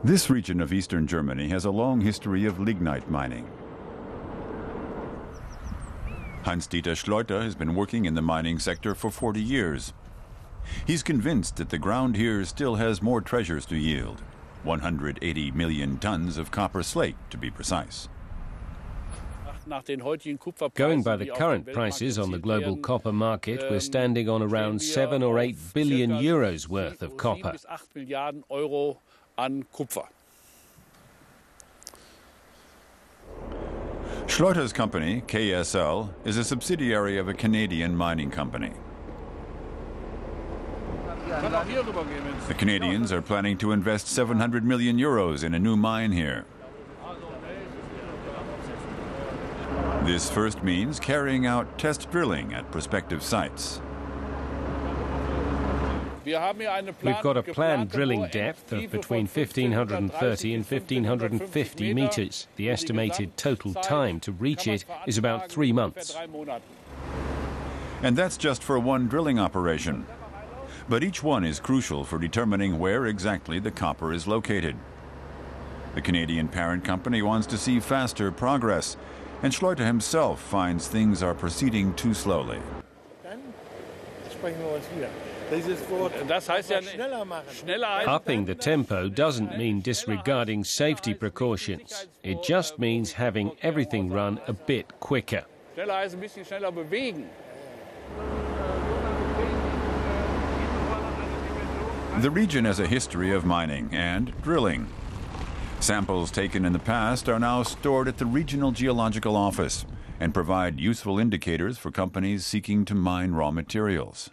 This region of eastern Germany has a long history of lignite mining. Hans-Dieter Schleuter has been working in the mining sector for 40 years. He's convinced that the ground here still has more treasures to yield. 180 million tons of copper slate, to be precise. Going by the current prices on the global copper market, we're standing on around 7 or 8 billion euros worth of copper. Schleuter's company, KSL, is a subsidiary of a Canadian mining company. The Canadians are planning to invest 700 million euros in a new mine here. This first means carrying out test drilling at prospective sites. We've got a planned drilling depth of between 1,530 and 1,550 meters. The estimated total time to reach it is about 3 months. And that's just for one drilling operation. But each one is crucial for determining where exactly the copper is located. The Canadian parent company wants to see faster progress, and Schleuter himself finds things are proceeding too slowly. Upping the tempo doesn't mean disregarding safety precautions. It just means having everything run a bit quicker. The region has a history of mining and drilling. Samples taken in the past are now stored at the Regional Geological Office and provide useful indicators for companies seeking to mine raw materials.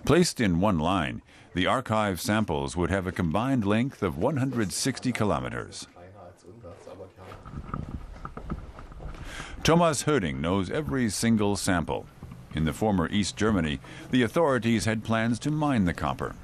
Placed in one line, the archive samples would have a combined length of 160 kilometers. Thomas Höding knows every single sample. In the former East Germany, the authorities had plans to mine the copper.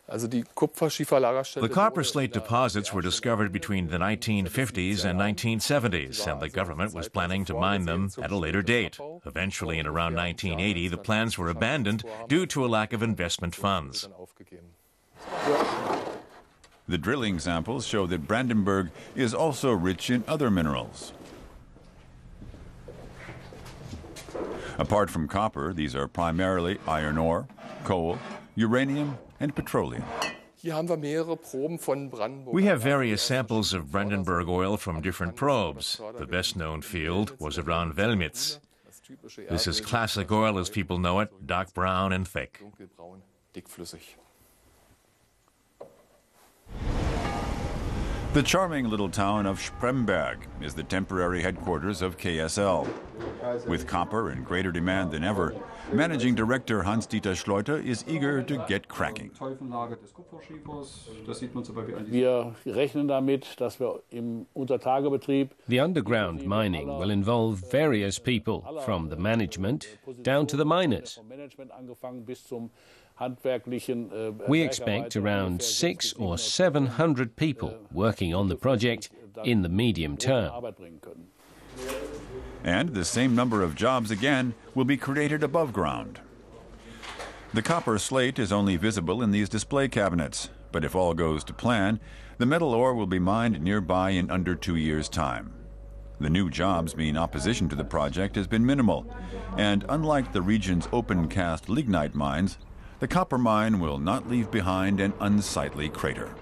The copper slate deposits were discovered between the 1950s and 1970s, and the government was planning to mine them at a later date. Eventually, in around 1980, the plans were abandoned due to a lack of investment funds. The drilling samples show that Brandenburg is also rich in other minerals. Apart from copper, these are primarily iron ore, coal, uranium, and petroleum. We have various samples of Brandenburg oil from different probes. The best-known field was around Velmitz. This is classic oil as people know it, dark brown and thick. The charming little town of Spremberg is the temporary headquarters of KSL. With copper in greater demand than ever, Managing Director Hans-Dieter Schleuter is eager to get cracking. The underground mining will involve various people, from the management down to the miners. We expect around 600 or 700 people working on the project in the medium term. And the same number of jobs again will be created above ground. The copper slate is only visible in these display cabinets, but if all goes to plan, the metal ore will be mined nearby in under 2 years' time. The new jobs mean opposition to the project has been minimal, and unlike the region's open-cast lignite mines, the copper mine will not leave behind an unsightly crater.